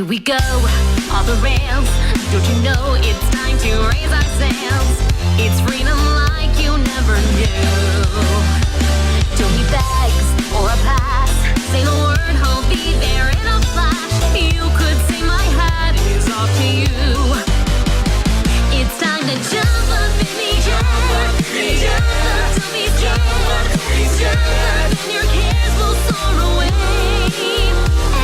we go, off the rails. Don't you know it's time to raise our sails? It's freedom like you never knew. Don't need bags or a pass. Say the word, I'll be there in a flash. You could say my hat is off to you. It's time to jump up in the air. Jump up, don't be scared. Jump up and your cares will soar away.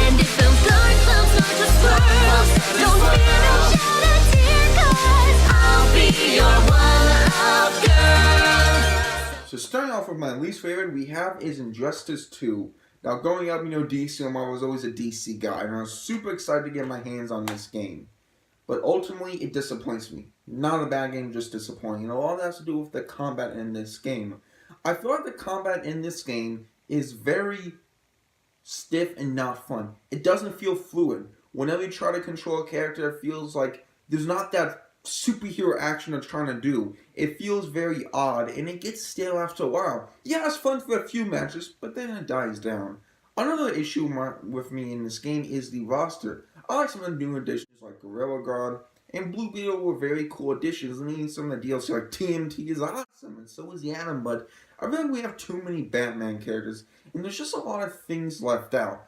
And if those dark clouds start to swirl, don't fear, don't shed a tear, 'cause I'll be your one-up girl. So starting off with my least favorite we have is Injustice 2. Now growing up, DC, I was always a DC guy, and I was super excited to get my hands on this game. But ultimately, it disappoints me. Not a bad game, just disappointing. And a lot of that has to do with the combat in this game. I feel like the combat in this game is very stiff and not fun. It doesn't feel fluid. Whenever you try to control a character, it feels like there's not that superhero action they're trying to do. It feels very odd, and it gets stale after a while. Yeah, it's fun for a few matches, but then it dies down. Another issue with me in this game is the roster. I like some of the new additions like Gorilla Grodd and Blue Beetle were very cool additions. I mean, some of the DLC like TMT is awesome, and so is the Atom, but I feel like we have too many Batman characters, and there's just a lot of things left out.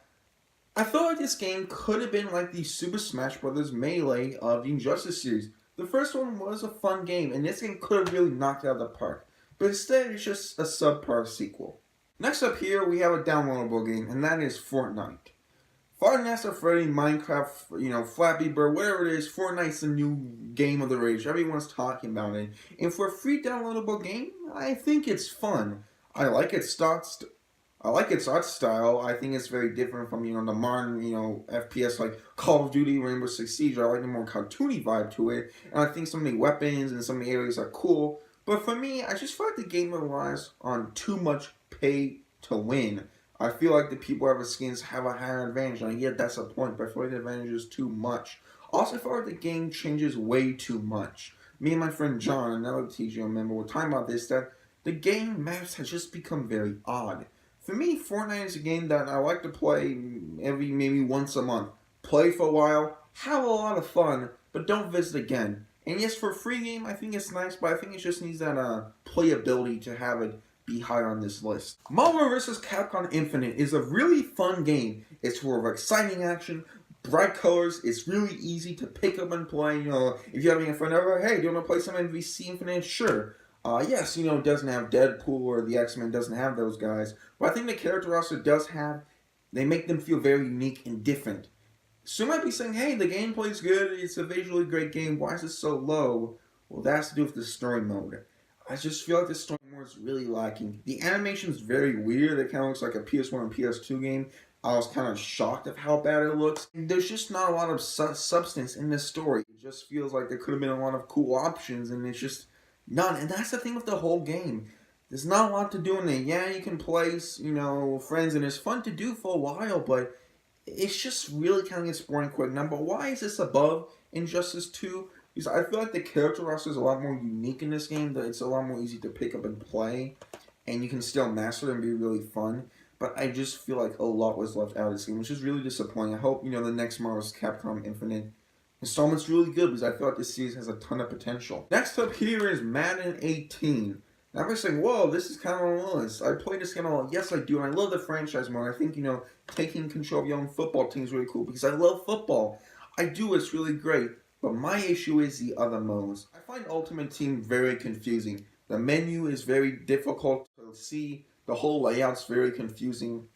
I feel like this game could have been like the Super Smash Bros. Melee of the Injustice series. The first one was a fun game, and this game could have really knocked it out of the park, but instead it's just a subpar sequel. Next up here, we have a downloadable game, and that is Fortnite. Five Nights at Freddy, Minecraft, Flappy Bird, whatever it is, Fortnite's the new game of the rage. Everyone's talking about it. And for a free downloadable game, I think it's fun. I like its art style. I think it's very different from, the modern, FPS like Call of Duty, Rainbow Six Siege. I like the more cartoony vibe to it. And I think some of the weapons and some of the areas are cool. But for me, I just feel like the game relies on too much pay to win. I feel like the people who have the skins have a higher advantage, and I get that's a point, but I feel like the advantage is too much. Also, I feel like the game changes way too much. Me and my friend John, another TGO member, were talking about this, that the game maps has just become very odd. For me, Fortnite is a game that I like to play maybe once a month. Play for a while, have a lot of fun, but don't visit again. And yes, for a free game, I think it's nice, but I think it just needs that playability to have it be higher on this list. Marvel vs. Capcom Infinite is a really fun game. It's full of exciting action, bright colors, it's really easy to pick up and play. If you're having a friend over, hey, do you want to play some MVC Infinite? Sure. Yes, it doesn't have Deadpool or the X-Men, doesn't have those guys. But I think the character roster does have, they make them feel very unique and different. So you might be saying, hey, the gameplay's good, it's a visually great game, why is it so low? Well, that has to do with the story mode. I just feel like the story mode is really lacking. The animation is very weird. It kind of looks like a PS1 and PS2 game. I was kind of shocked at how bad it looks. There's just not a lot of substance in this story. It just feels like there could have been a lot of cool options, and it's just none. And that's the thing with the whole game. There's not a lot to do in it. Yeah, you can play, friends, and it's fun to do for a while, but it's just really kind of gets boring quick. Now, but why is this above Injustice 2? Because I feel like the character roster is a lot more unique in this game, that it's a lot more easy to pick up and play, and you can still master it and be really fun. But I just feel like a lot was left out of this game, which is really disappointing. I hope, the next Marvel's Capcom Infinite installment's really good, because I feel like this series has a ton of potential. Next up here is Madden 18. Now everybody's saying, whoa, this is kind of on the list. I play this game a lot. Yes, I do, and I love the franchise mode. I think, taking control of your own football team is really cool, because I love football. I do, it's really great. But my issue is the other modes. I find Ultimate Team very confusing. The menu is very difficult to see. The whole layout's very confusing.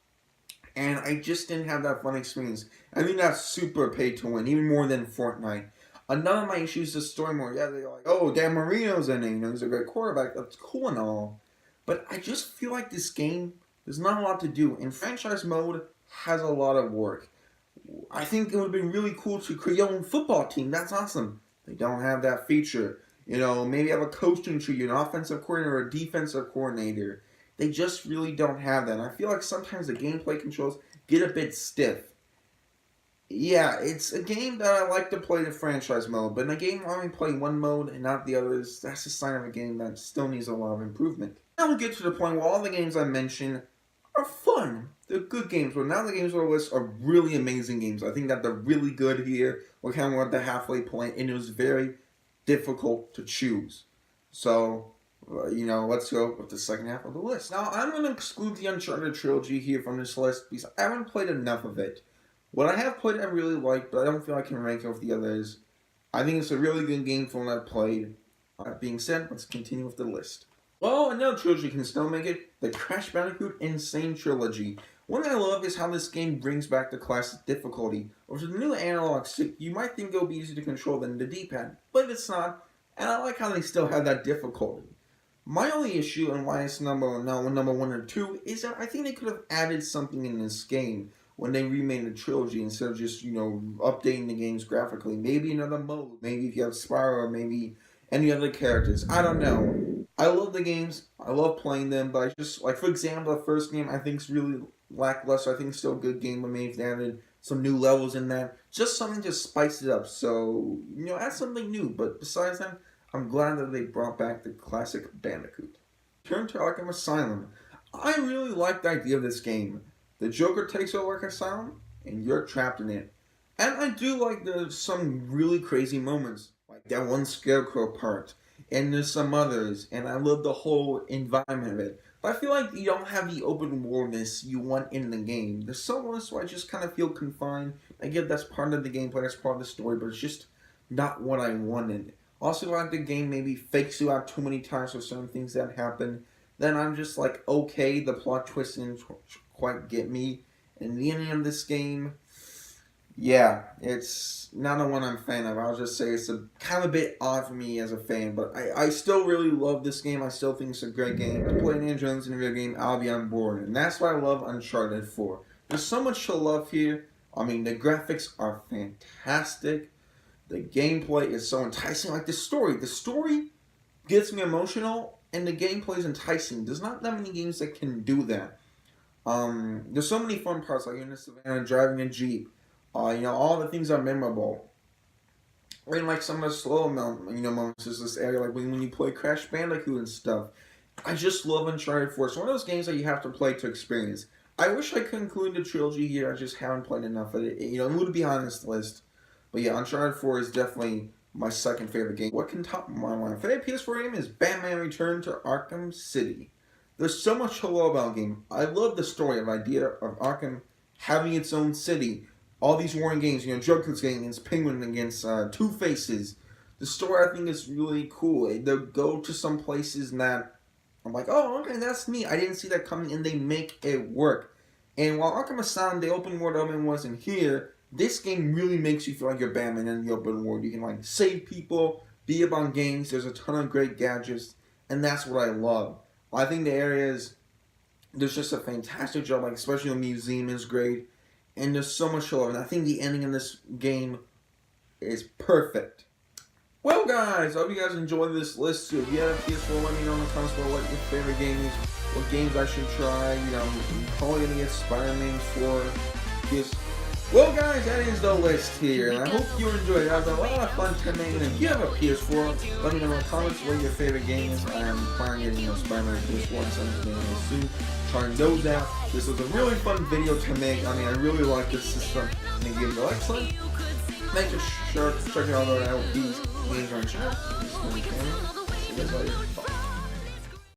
And I just didn't have that fun experience. I think that's super pay to win, even more than Fortnite. Another of my issues is the story mode. Yeah, they're like, oh, Dan Marino's in it. He's a great quarterback. That's cool and all. But I just feel like this game, there's not a lot to do. And franchise mode has a lot of work. I think it would have been really cool to create your own football team. That's awesome. They don't have that feature. Maybe have a coaching tree, an offensive coordinator or a defensive coordinator. They just really don't have that. And I feel like sometimes the gameplay controls get a bit stiff. Yeah, it's a game that I like to play the franchise mode, but in a game where I only play one mode and not the others, that's a sign of a game that still needs a lot of improvement. Now we get to the point where all the games I mentioned are fun. They're good games, but now the games on the list are really amazing games. I think that they're really good here. We're kind of at the halfway point, and it was very difficult to choose. So, let's go with the second half of the list. Now, I'm going to exclude the Uncharted trilogy here from this list because I haven't played enough of it. What I have played, I really like, but I don't feel I can rank it with the others. I think it's a really good game from what I've played. That being said, let's continue with the list. Well, another trilogy can still make it, the Crash Bandicoot Insane Trilogy. One thing I love is how this game brings back the classic difficulty. With the new analog stick, you might think it'll be easier to control than the D-pad, but it's not, and I like how they still have that difficulty. My only issue, and why it's number 1 or 2, is that I think they could have added something in this game when they remade the trilogy instead of just, updating the games graphically. Maybe another mode, maybe if you have Spyro, or maybe any other characters. I don't know. I love the games. I love playing them, but I just, for example, the first game I think is really lackluster. I think it's still a good game, but maybe if they added some new levels in that, just something to spice it up. So, add something new. But besides that, I'm glad that they brought back the classic Bandicoot. Turn to Arkham Asylum. I really like the idea of this game. The Joker takes over Arkham Asylum, and you're trapped in it. And I do like some really crazy moments, like that one Scarecrow part, and there's some others, and I love the whole environment of it. But I feel like you don't have the open worldness you want in the game. There's some moments where I just kind of feel confined. I get that's part of the gameplay, that's part of the story, but it's just not what I wanted. Also, like the game maybe fakes you out too many times for certain things that happen. Then I'm just like, okay, the plot twist didn't quite get me. And the ending of this game, yeah, it's not the one I'm a fan of. I'll just say it's kind of a bit odd for me as a fan, but I still really love this game. I still think it's a great game. To play Indiana Jones in a video game, I'll be on board. And that's why I love Uncharted 4. There's so much to love here. I mean, the graphics are fantastic. The gameplay is so enticing. Like the story gets me emotional, and the gameplay is enticing. There's not that many games that can do that. There's so many fun parts, like in the savannah, driving a Jeep. All the things are memorable. And like some of the slow moments is this area, like when you play Crash Bandicoot and stuff. I just love Uncharted 4. It's one of those games that you have to play to experience. I wish I could include the trilogy here. I just haven't played enough of it. It would be on this list. But yeah, Uncharted 4 is definitely my second favorite game. What can top my line? Favorite PS4 game is Batman Return to Arkham City. There's so much to love about the game. I love the story of idea of Arkham having its own city. All these warring games, Joker's game against Penguin, against Two-Faces. The story, I think, is really cool. They go to some places that I'm like, oh, okay, that's neat. I didn't see that coming, and they make it work. And while Arkham Asylum, the open world element wasn't here, this game really makes you feel like you're Batman in the open world. You can save people, beat up on gangs. There's a ton of great gadgets, and that's what I love. I think the areas, there's just a fantastic job. Especially the museum is great, and there's so much to love. And I think the ending of this game is perfect. Well, guys, I hope you guys enjoyed this list. So if you have a PS4, let me know in the comments below what your favorite game is, what games I should try. I'm probably gonna get Spider-Man 4. Well, guys, that is the list here, and I hope you enjoyed it. I had a lot of fun tonight, and if you have a PS4, let me know in the comments what your favorite game is. I am planning on getting Spider-Man PS4 and something soon, trying those out. This was a really fun video to make. I really like this system, and the games are excellent. Make sure to check it out. These games are on channel. See you guys later. Bye.